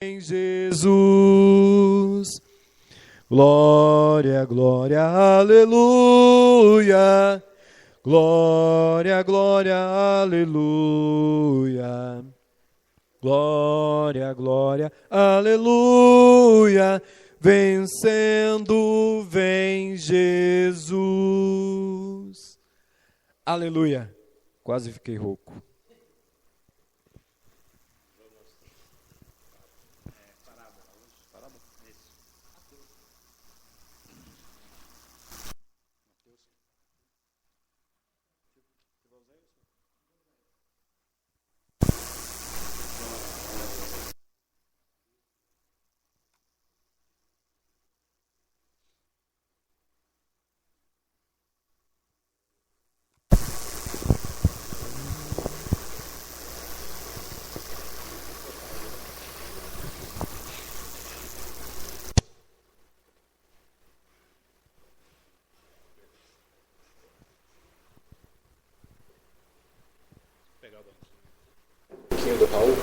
Em Jesus, glória, glória, aleluia, glória, glória, aleluia, glória, glória, aleluia, vencendo vem Jesus, aleluia, quase fiquei rouco. Do Raul.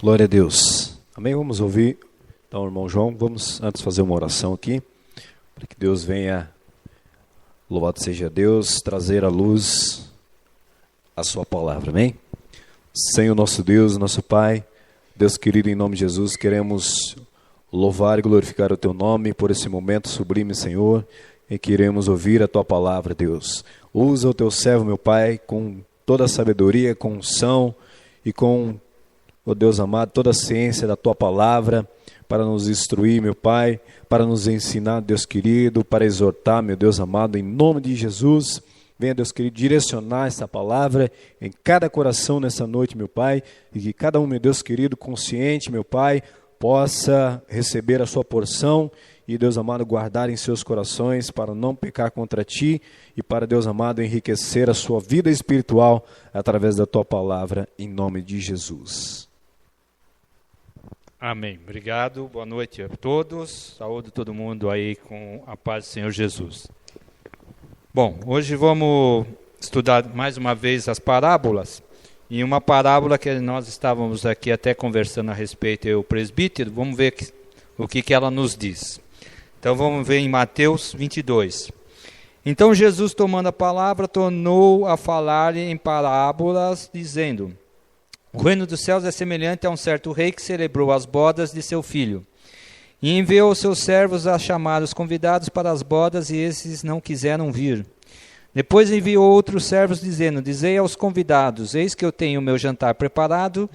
Glória a Deus. Amém? Vamos ouvir então, irmão João. Vamos antes fazer uma oração aqui, para que Deus venha, louvado seja Deus, trazer à luz a sua palavra. Amém? Senhor nosso Deus, nosso Pai, Deus querido, em nome de Jesus, queremos louvar e glorificar o Teu nome por esse momento sublime, Senhor, em que iremos ouvir a Tua palavra, Deus. Usa o Teu servo, meu Pai, com toda a sabedoria, com unção e com, ó Deus amado, toda a ciência da Tua palavra, para nos instruir, meu Pai, para nos ensinar, Deus querido, para exortar, meu Deus amado, em nome de Jesus. Venha, Deus querido, direcionar essa palavra em cada coração nessa noite, meu Pai, e que cada um, meu Deus querido, consciente, meu Pai, possa receber a sua porção e, Deus amado, guardar em seus corações para não pecar contra Ti e para, Deus amado, enriquecer a sua vida espiritual através da Tua palavra, em nome de Jesus. Amém. Obrigado. Boa noite a todos. Saúde todo mundo aí com a paz do Senhor Jesus. Bom, hoje vamos estudar mais uma vez as parábolas. E uma parábola que nós estávamos aqui até conversando a respeito, o presbítero, vamos ver o que ela nos diz. Então vamos ver em Mateus 22. Então Jesus, tomando a palavra, tornou a falar em parábolas, dizendo: o reino dos céus é semelhante a um certo rei que celebrou as bodas de seu filho. E enviou seus servos a chamar os convidados para as bodas, e esses não quiseram vir. Depois enviou outros servos, dizendo: dizei aos convidados: eis que eu tenho o meu jantar preparado,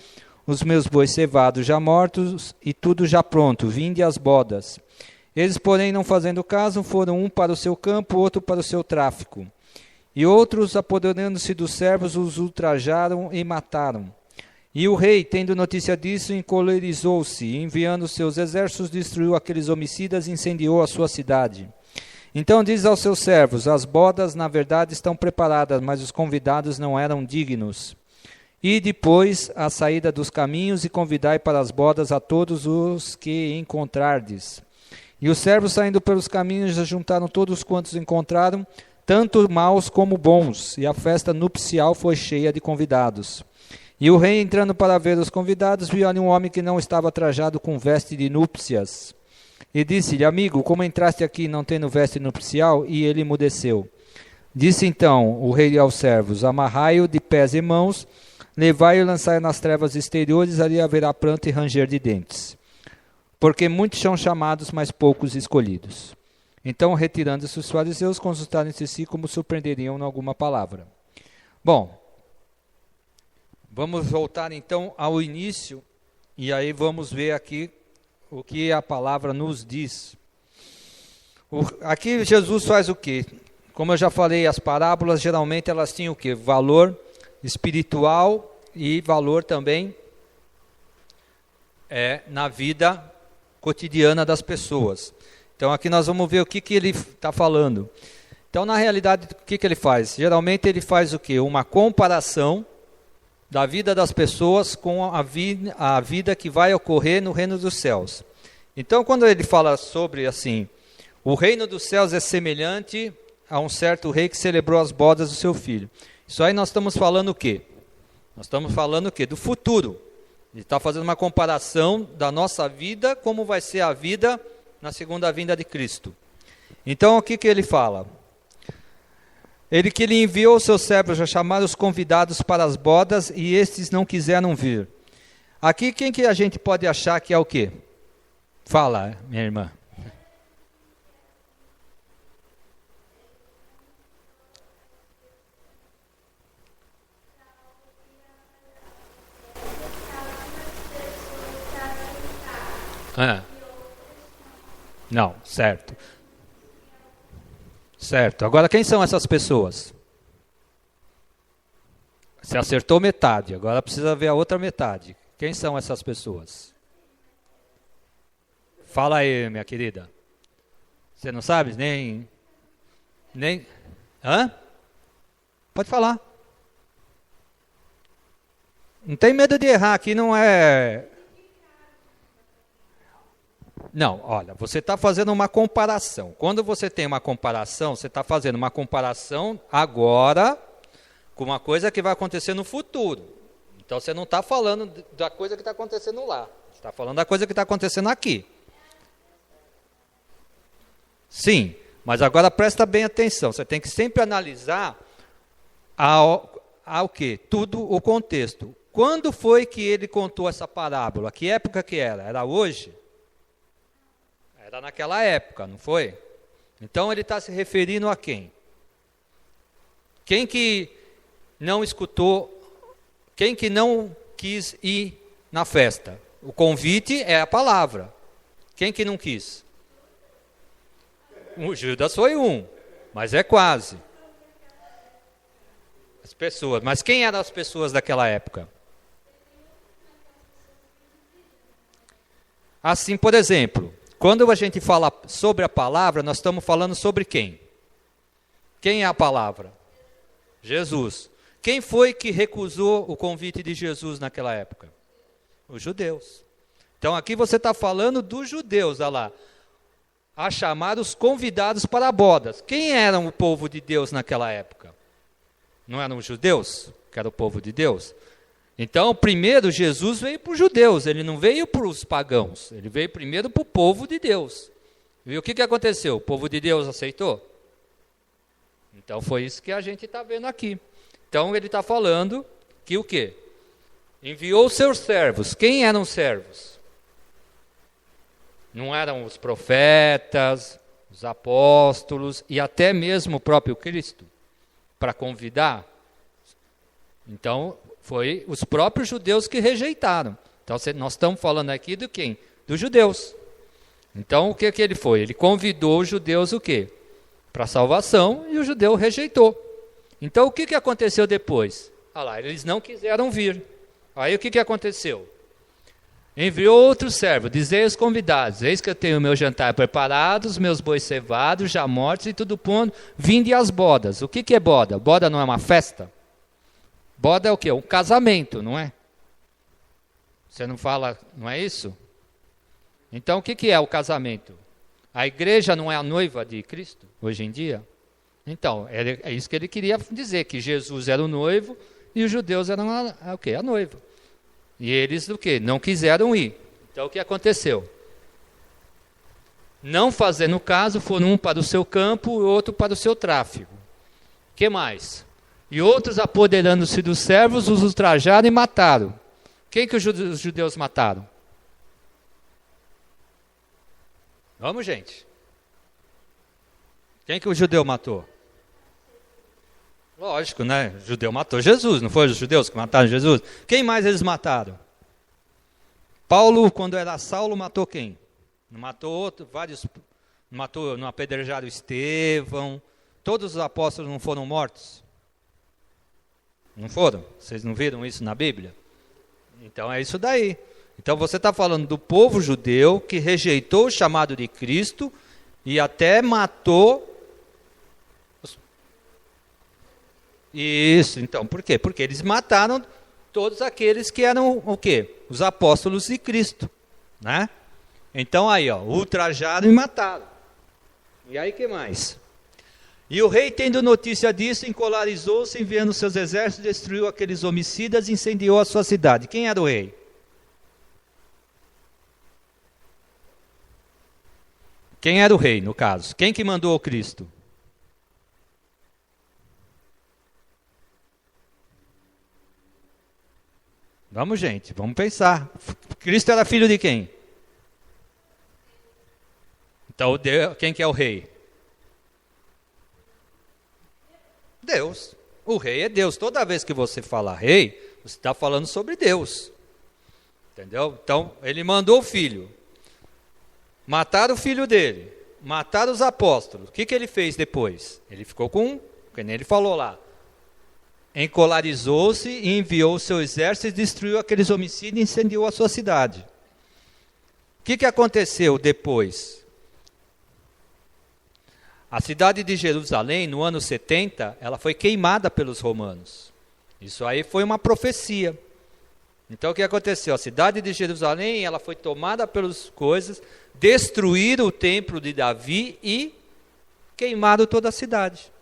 os meus bois cevados já mortos, e tudo já pronto, vinde às bodas. Eles, porém, não fazendo caso, foram um para o seu campo, outro para o seu tráfico. E outros, apoderando-se dos servos, os ultrajaram e mataram. E o rei, tendo notícia disso, encolerizou-se, e enviando seus exércitos, destruiu aqueles homicidas e incendiou a sua cidade. Então diz aos seus servos: as bodas, na verdade, estão preparadas, mas os convidados não eram dignos. E depois, à saída dos caminhos, e convidai para as bodas a todos os que encontrardes. E os servos, saindo pelos caminhos, ajuntaram todos quantos encontraram, tanto maus como bons, e a festa nupcial foi cheia de convidados. E o rei, entrando para ver os convidados, viu ali um homem que não estava trajado com veste de núpcias. E disse-lhe: amigo, como entraste aqui não tendo veste nupcial? E ele emudeceu. Disse então o rei aos servos: amarrai-o de pés e mãos, levai-o e lançai-o nas trevas exteriores, ali haverá pranto e ranger de dentes. Porque muitos são chamados, mas poucos escolhidos. Então, retirando-se os fariseus, consultaram entre si como surpreenderiam em alguma palavra. Bom, vamos voltar então ao início, e aí vamos ver aqui o que a palavra nos diz. Aqui Jesus faz o quê? Como eu já falei, as parábolas geralmente elas tinham o quê? Valor espiritual e valor também na vida cotidiana das pessoas. Então aqui nós vamos ver o que ele está falando. Então, na realidade, o que ele faz? Geralmente ele faz o quê? Uma comparação da vida das pessoas com a vida que vai ocorrer no reino dos céus. Então, quando ele fala sobre assim, o reino dos céus é semelhante a um certo rei que celebrou as bodas do seu filho. Isso aí nós estamos falando o quê? Nós estamos falando o quê? Do futuro. Ele está fazendo uma comparação da nossa vida, como vai ser a vida na segunda vinda de Cristo. Então, o que ele fala? Ele que lhe enviou os seus servos a chamar os convidados para as bodas, e estes não quiseram vir. Aqui, quem que a gente pode achar que é o quê? Fala, minha irmã. Não, certo. Certo. Agora, quem são essas pessoas? Você acertou metade, agora precisa ver a outra metade. Quem são essas pessoas? Fala aí, minha querida. Você não sabe? Nem... Hã? Pode falar. Não tem medo de errar, aqui não é... Não, olha, você está fazendo uma comparação. Quando você tem uma comparação, você está fazendo uma comparação agora com uma coisa que vai acontecer no futuro. Então você não está falando da coisa que está acontecendo lá. Você está falando da coisa que está acontecendo aqui. Sim, mas agora presta bem atenção. Você tem que sempre analisar ao quê? Tudo o contexto. Quando foi que ele contou essa parábola? Que época que era? Era hoje? Era naquela época, não foi? Então ele está se referindo a quem? Quem que não escutou, quem que não quis ir na festa? O convite é a palavra. Quem que não quis? O Judas foi um, mas é quase. As pessoas, mas quem eram as pessoas daquela época? Assim, por exemplo, quando a gente fala sobre a palavra, nós estamos falando sobre quem? Quem é a palavra? Jesus. Quem foi que recusou o convite de Jesus naquela época? Os judeus. Então aqui você está falando dos judeus, olha lá. A chamar os convidados para bodas. Quem eram o povo de Deus naquela época? Não eram os judeus, que era o povo de Deus? Então, primeiro, Jesus veio para os judeus, ele não veio para os pagãos, ele veio primeiro para o povo de Deus. E o que aconteceu? O povo de Deus aceitou? Então, foi isso que a gente está vendo aqui. Então, ele está falando que o quê? Enviou seus servos. Quem eram os servos? Não eram os profetas, os apóstolos e até mesmo o próprio Cristo para convidar? Então, foi os próprios judeus que rejeitaram. Então, nós estamos falando aqui de quem? Dos judeus. Então, o que ele foi? Ele convidou os judeus o quê? Para a salvação, e o judeu rejeitou. Então, o que aconteceu depois? Olha lá, eles não quiseram vir. Aí, o que aconteceu? Enviou outro servo, dizei aos convidados, eis que eu tenho o meu jantar preparado, os meus bois cevados, já mortos e tudo pronto, vinde às bodas. O que é boda? Boda não é uma festa? Boda é o quê? Um casamento, não é? Você não fala, não é isso? Então, o que é o casamento? A igreja não é a noiva de Cristo, hoje em dia? Então, é isso que ele queria dizer, que Jesus era o noivo e os judeus eram o quê? A noiva. E eles, o quê? Não quiseram ir. Então, o que aconteceu? Não fazendo caso, foram um para o seu campo e outro para o seu tráfico. O que mais? E outros, apoderando-se dos servos, os ultrajaram e mataram. Quem que os judeus mataram? Vamos, gente. Quem que o judeu matou? Lógico, né? O judeu matou Jesus, não foi os judeus que mataram Jesus? Quem mais eles mataram? Paulo, quando era Saulo, matou quem? Não matou outro, vários, não apedrejaram Estevão, todos os apóstolos não foram mortos? Não foram? Vocês não viram isso na Bíblia? Então é isso daí. Então você está falando do povo judeu que rejeitou o chamado de Cristo e até matou Isso, então, por quê? Porque eles mataram todos aqueles que eram o quê? Os apóstolos de Cristo, né? Então aí, ó, ultrajaram e mataram. E aí que mais? E o rei, tendo notícia disso, encolarizou-se, enviando seus exércitos, destruiu aqueles homicidas e incendiou a sua cidade. Quem era o rei? Quem era o rei, no caso? Quem que mandou o Cristo? Vamos, gente, vamos pensar. Cristo era filho de quem? Então, quem que é o rei? Deus. O rei é Deus. Toda vez que você fala rei, você está falando sobre Deus. Entendeu? Então, ele mandou o filho. Mataram o filho dele. Mataram os apóstolos. O que ele fez depois? Ele ficou com, como ele falou lá, encolarizou-se e enviou o seu exército e destruiu aqueles homicídios e incendiou a sua cidade. O que aconteceu depois? A cidade de Jerusalém, no ano 70, ela foi queimada pelos romanos. Isso aí foi uma profecia. Então o que aconteceu? A cidade de Jerusalém, ela foi tomada pelas coisas, destruíram o templo de Davi e queimaram toda a cidade.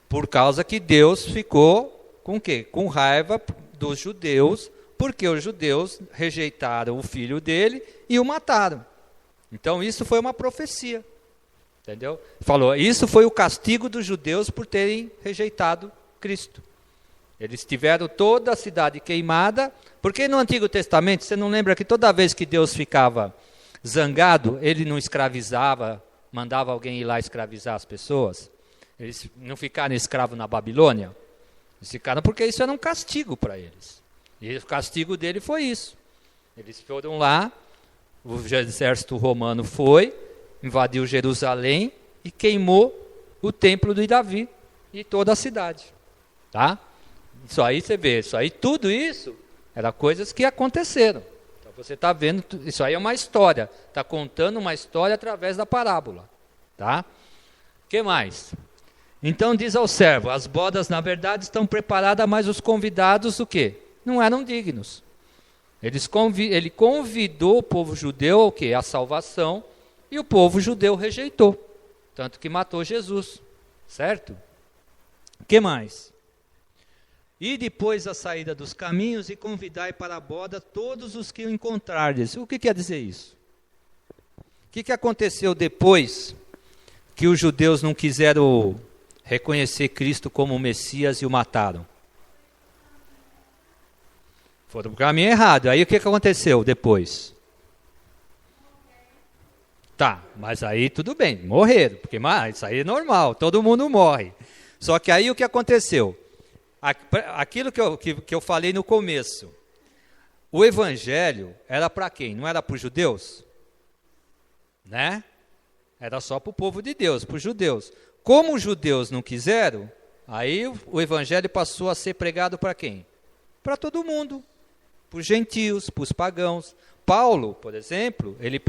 Por causa que Deus ficou com o quê? Com raiva dos judeus, porque os judeus rejeitaram o filho dele e o mataram. Então isso foi uma profecia, entendeu? Falou, isso foi o castigo dos judeus por terem rejeitado Cristo. Eles tiveram toda a cidade queimada, porque no Antigo Testamento, você não lembra que toda vez que Deus ficava zangado, ele não escravizava, mandava alguém ir lá escravizar as pessoas? Eles não ficaram escravos na Babilônia? Eles ficaram porque isso era um castigo para eles. E o castigo dele foi isso. Eles foram lá, o exército romano foi, invadiu Jerusalém e queimou o templo de Davi e toda a cidade. Tá? Isso aí você vê, tudo isso era coisas que aconteceram. Então você está vendo, isso aí é uma história. Está contando uma história através da parábola. Tá? O que mais? Então diz ao servo, as bodas na verdade estão preparadas, mas os convidados o quê? Não eram dignos. Ele convidou o povo judeu ao quê? A salvação, e o povo judeu rejeitou. Tanto que matou Jesus. Certo? O que mais? E depois da saída dos caminhos e convidai para a boda todos os que o encontrardes. O que quer dizer isso? O que aconteceu depois que os judeus não quiseram reconhecer Cristo como o Messias e o mataram? Foram para o caminho errado. Aí o que aconteceu depois? Tá, mas aí tudo bem, morreram, porque isso aí é normal, todo mundo morre. Só que aí o que aconteceu? Aquilo que eu falei no começo, o evangelho era para quem? Não era para os judeus? Né? Era só para o povo de Deus, para os judeus. Como os judeus não quiseram, aí o evangelho passou a ser pregado para quem? Para todo mundo, para os gentios, para os pagãos. Paulo, por exemplo, ele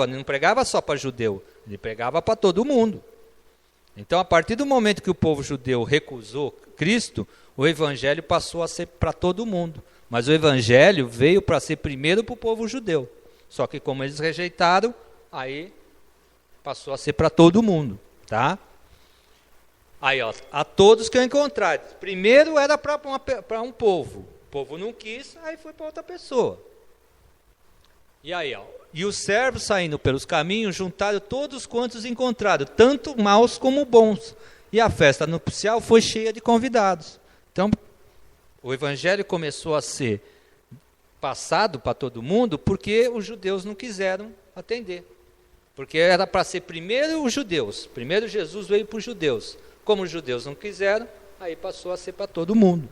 não pregava só para judeu, ele pregava para todo mundo. Então, a partir do momento que o povo judeu recusou Cristo, o evangelho passou a ser para todo mundo. Mas o evangelho veio para ser primeiro para o povo judeu. Só que como eles rejeitaram, aí passou a ser para todo mundo, tá? Aí, ó, a todos que eu encontrar. Primeiro era para um povo. O povo não quis, aí foi para outra pessoa. E aí, ó, e os servos saindo pelos caminhos juntaram todos quantos encontraram, tanto maus como bons. E a festa nupcial foi cheia de convidados. Então, o evangelho começou a ser passado para todo mundo porque os judeus não quiseram atender. Porque era para ser primeiro os judeus. Primeiro Jesus veio para os judeus. Como os judeus não quiseram, aí passou a ser para todo mundo.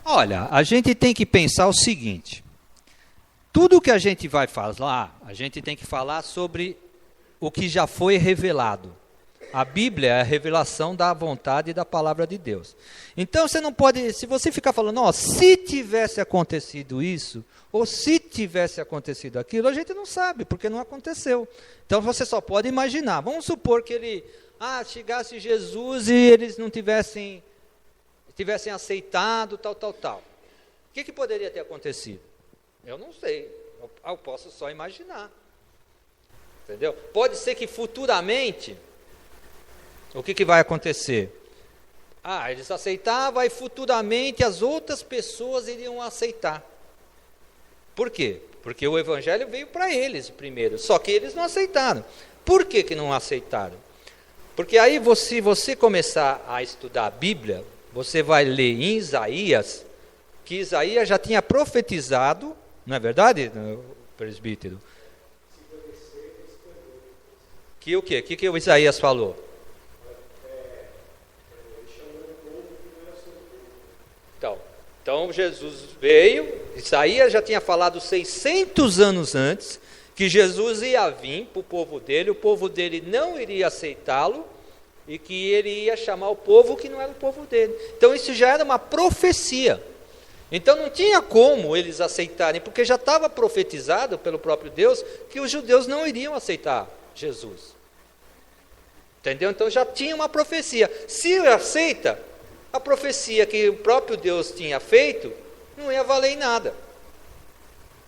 Olha, a gente tem que pensar o seguinte. Tudo que a gente vai falar, a gente tem que falar sobre o que já foi revelado. A Bíblia é a revelação da vontade e da palavra de Deus. Então você não pode, se você ficar falando, ó, se tivesse acontecido isso, ou se tivesse acontecido aquilo, a gente não sabe, porque não aconteceu. Então você só pode imaginar. Vamos supor que chegasse Jesus e eles não tivessem aceitado, tal. O que poderia ter acontecido? Eu não sei, eu posso só imaginar. Entendeu? Pode ser que futuramente, o que vai acontecer? Eles aceitavam e futuramente as outras pessoas iriam aceitar. Por quê? Porque o evangelho veio para eles primeiro, só que eles não aceitaram. Por que não aceitaram? Porque aí, se você começar a estudar a Bíblia, você vai ler em Isaías, que Isaías já tinha profetizado, não é verdade, presbítero? Que o quê? O que o Isaías falou? Então Jesus veio, Isaías já tinha falado 600 anos antes, que Jesus ia vir para o povo dele não iria aceitá-lo, e que ele ia chamar o povo que não era o povo dele. Então isso já era uma profecia. Então não tinha como eles aceitarem, porque já estava profetizado pelo próprio Deus, que os judeus não iriam aceitar Jesus. Entendeu? Então já tinha uma profecia. Se aceita, a profecia que o próprio Deus tinha feito, não ia valer em nada.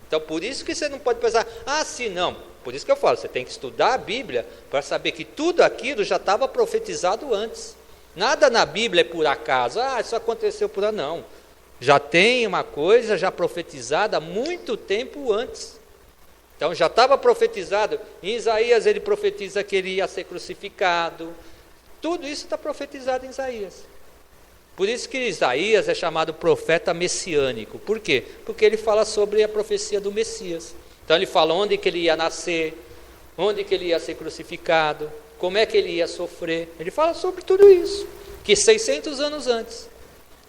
Então por isso que você não pode pensar, sim, não. Por isso que eu falo, você tem que estudar a Bíblia, para saber que tudo aquilo já estava profetizado antes. Nada na Bíblia é por acaso, isso aconteceu por acaso, não. Já tem uma coisa já profetizada há muito tempo antes. Então já estava profetizado, em Isaías ele profetiza que ele ia ser crucificado, tudo isso está profetizado em Isaías. Por isso que Isaías é chamado profeta messiânico. Por quê? Porque ele fala sobre a profecia do Messias. Então ele fala onde que ele ia nascer, onde que ele ia ser crucificado, como é que ele ia sofrer. Ele fala sobre tudo isso, que 600 anos antes.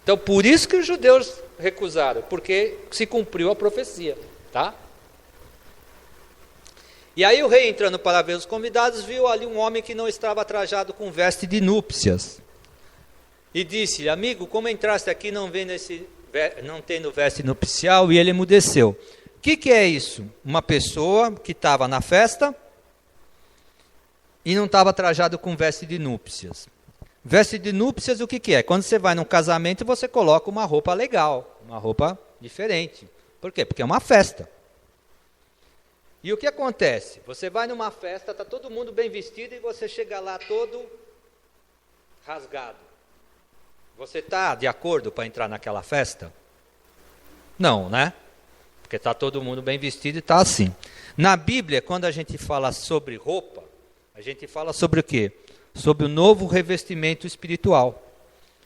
Então por isso que os judeus recusaram, porque se cumpriu a profecia, tá? E aí o rei, entrando para ver os convidados, viu ali um homem que não estava trajado com veste de núpcias. E disse, amigo, como entraste aqui não tendo veste nupcial? E ele emudeceu. O que é isso? Uma pessoa que estava na festa e não estava trajado com veste de núpcias. Veste de núpcias o que é? Quando você vai num casamento, você coloca uma roupa legal, uma roupa diferente. Por quê? Porque é uma festa. E o que acontece? Você vai numa festa, está todo mundo bem vestido e você chega lá todo rasgado. Você está de acordo para entrar naquela festa? Não, né? Porque está todo mundo bem vestido e está assim. Na Bíblia, quando a gente fala sobre roupa, a gente fala sobre o quê? Sobre o novo revestimento espiritual.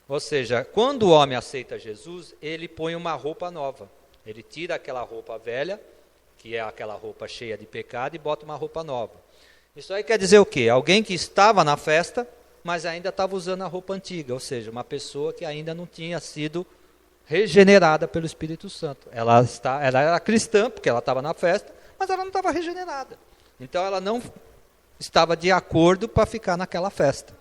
Ou seja, quando o homem aceita Jesus, ele põe uma roupa nova. Ele tira aquela roupa velha, que é aquela roupa cheia de pecado, e bota uma roupa nova. Isso aí quer dizer o quê? Alguém que estava na festa, mas ainda estava usando a roupa antiga, ou seja, uma pessoa que ainda não tinha sido regenerada pelo Espírito Santo. Ela era cristã, porque ela estava na festa, mas ela não estava regenerada. Então ela não estava de acordo para ficar naquela festa.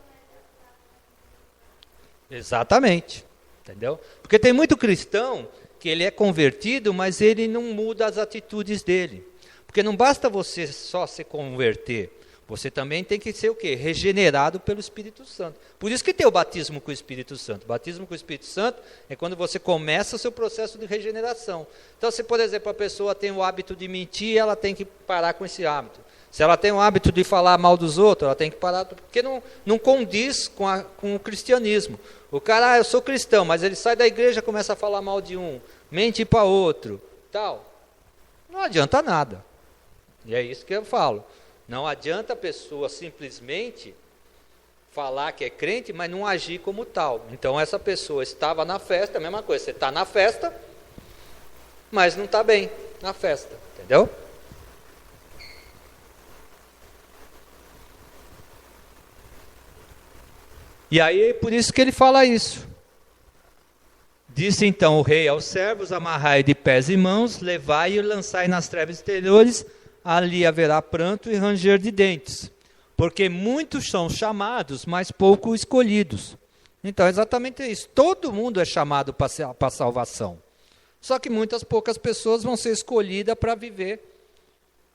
Exatamente, entendeu? Porque tem muito cristão que ele é convertido, mas ele não muda as atitudes dele. Porque não basta você só se converter, você também tem que ser o quê? Regenerado pelo Espírito Santo. Por isso que tem o batismo com o Espírito Santo. O batismo com o Espírito Santo é quando você começa o seu processo de regeneração. Então, se, por exemplo, a pessoa tem o hábito de mentir, ela tem que parar com esse hábito. Se ela tem o hábito de falar mal dos outros, ela tem que parar, porque não condiz com o cristianismo. O cara, eu sou cristão, mas ele sai da igreja e começa a falar mal de um, mente para outro, tal. Não adianta nada. E é isso que eu falo. Não adianta a pessoa simplesmente falar que é crente, mas não agir como tal. Então essa pessoa estava na festa, a mesma coisa, você está na festa, mas não está bem na festa, entendeu? E aí, por isso que ele fala isso. Disse então o rei aos servos, amarrai de pés e mãos, levai e lançai nas trevas exteriores, ali haverá pranto e ranger de dentes. Porque muitos são chamados, mas poucos escolhidos. Então, é exatamente isso. Todo mundo é chamado para a salvação. Só que poucas pessoas vão ser escolhidas para viver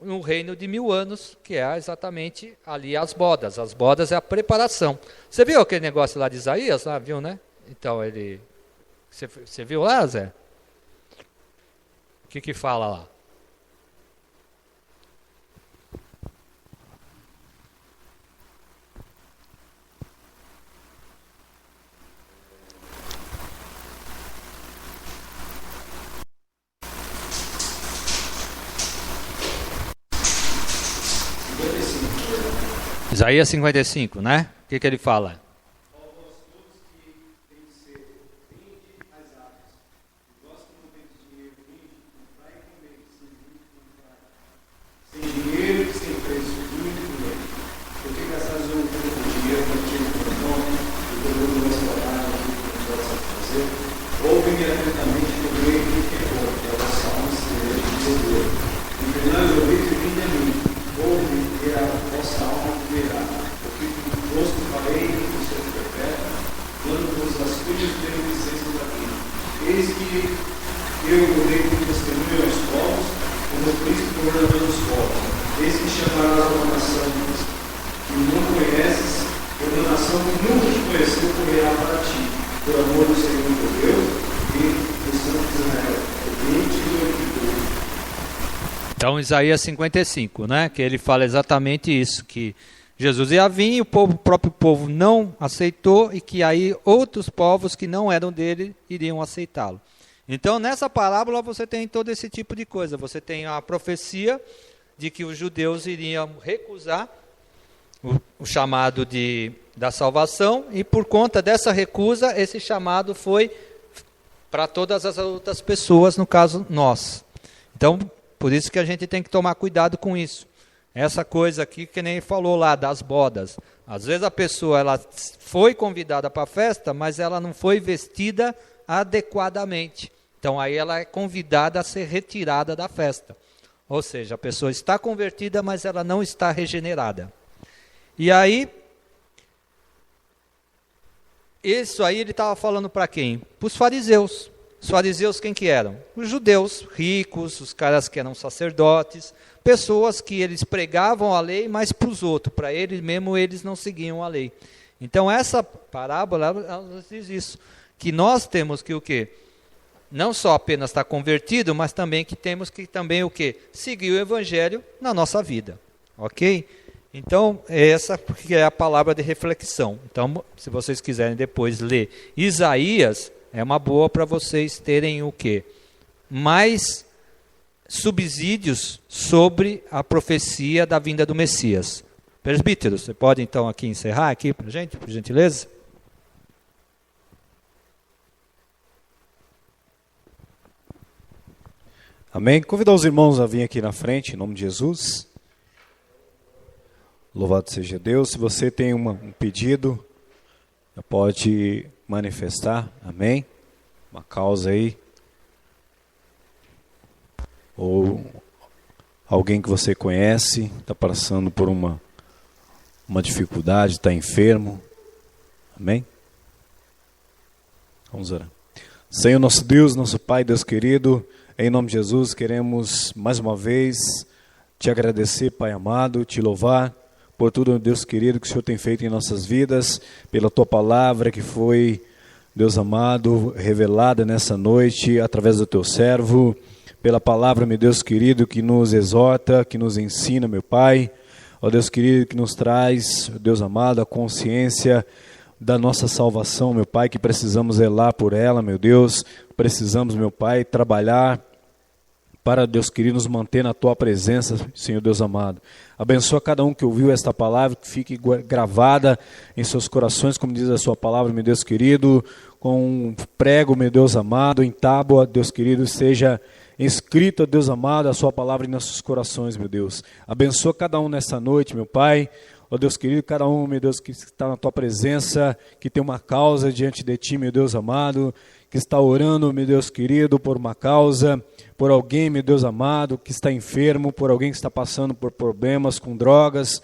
no reino de 1000 anos, que é exatamente ali as bodas. As bodas é a preparação. Você viu aquele negócio lá de Isaías? Ah, viu, né? Então, ele... Você viu lá, Zé? O que fala lá? Isaías 55, né? O que ele fala? Então, Isaías 55, né? Que ele fala exatamente isso, que Jesus ia vir e o próprio povo não aceitou e que aí outros povos que não eram dele iriam aceitá-lo. Então, nessa parábola você tem todo esse tipo de coisa. Você tem a profecia de que os judeus iriam recusar o chamado da salvação e por conta dessa recusa, esse chamado foi para todas as outras pessoas, no caso nós. Então, por isso que a gente tem que tomar cuidado com isso. Essa coisa aqui, que nem falou lá, das bodas. Às vezes a pessoa ela foi convidada para a festa, mas ela não foi vestida adequadamente. Então aí ela é convidada a ser retirada da festa. Ou seja, a pessoa está convertida, mas ela não está regenerada. E aí, isso aí ele estava falando para quem? Para os fariseus. Os fariseus quem que eram? Os judeus ricos, os caras que eram sacerdotes, pessoas que eles pregavam a lei, mas para os outros, para eles mesmo eles não seguiam a lei. Então essa parábola ela diz isso, que nós temos que o quê? Não só apenas estar convertido, mas também que temos que também o quê? Seguir o evangelho na nossa vida, ok? Então essa que é a palavra de reflexão. Então se vocês quiserem depois ler Isaías, é uma boa para vocês terem o quê? Mais subsídios sobre a profecia da vinda do Messias. Presbítero, você pode então aqui encerrar aqui para a gente, por gentileza? Amém. Convidar os irmãos a vir aqui na frente, em nome de Jesus. Louvado seja Deus. Se você tem um pedido, pode manifestar, amém? Uma causa aí, ou alguém que você conhece, está passando por uma dificuldade, está enfermo, amém? Vamos orar. Senhor nosso Deus, nosso Pai, Deus querido, em nome de Jesus queremos mais uma vez te agradecer, Pai amado, te louvar, por tudo, Deus querido, que o Senhor tem feito em nossas vidas, pela Tua palavra que foi, Deus amado, revelada nessa noite, através do Teu servo, pela palavra, meu Deus querido, que nos exorta, que nos ensina, meu Pai, ó Deus querido, que nos traz, Deus amado, a consciência da nossa salvação, meu Pai, que precisamos zelar por ela, meu Deus, precisamos, meu Pai, trabalhar para, Deus querido, nos manter na Tua presença, Senhor Deus amado. Abençoa cada um que ouviu esta palavra, que fique gravada em seus corações, como diz a Sua palavra, meu Deus querido, com um prego, meu Deus amado, em tábua, Deus querido, seja escrita, Deus amado, a Sua palavra em nossos corações, meu Deus. Abençoa cada um nessa noite, meu Pai. Ó Deus querido, cada um, meu Deus, que está na Tua presença, que tem uma causa diante de Ti, meu Deus amado, que está orando, meu Deus querido, por uma causa, por alguém, meu Deus amado, que está enfermo, por alguém que está passando por problemas com drogas,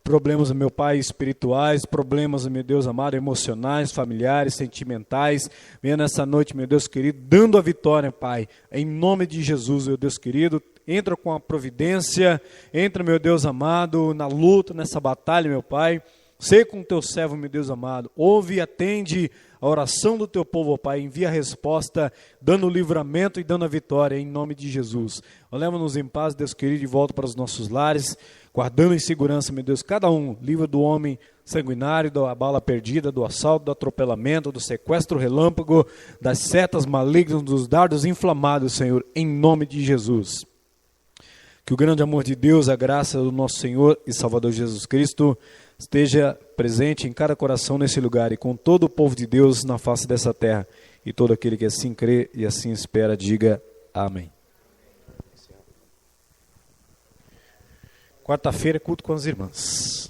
problemas, meu Pai, espirituais, problemas, meu Deus amado, emocionais, familiares, sentimentais. Venha nessa noite, meu Deus querido, dando a vitória, Pai, em nome de Jesus, meu Deus querido. Entra com a providência, entra, meu Deus amado, na luta, nessa batalha, meu Pai. Sei com o teu servo, meu Deus amado. Ouve e atende a oração do teu povo, ó Pai. Envia a resposta, dando o livramento e dando a vitória, em nome de Jesus. Leva-nos em paz, Deus querido, de volta para os nossos lares, guardando em segurança, meu Deus, cada um. Livra do homem sanguinário, da bala perdida, do assalto, do atropelamento, do sequestro relâmpago, das setas malignas, dos dardos inflamados, Senhor, em nome de Jesus. Que o grande amor de Deus, a graça do nosso Senhor e Salvador Jesus Cristo esteja presente em cada coração nesse lugar e com todo o povo de Deus na face dessa terra. E todo aquele que assim crê e assim espera, diga amém. Quarta-feira, culto com as irmãs.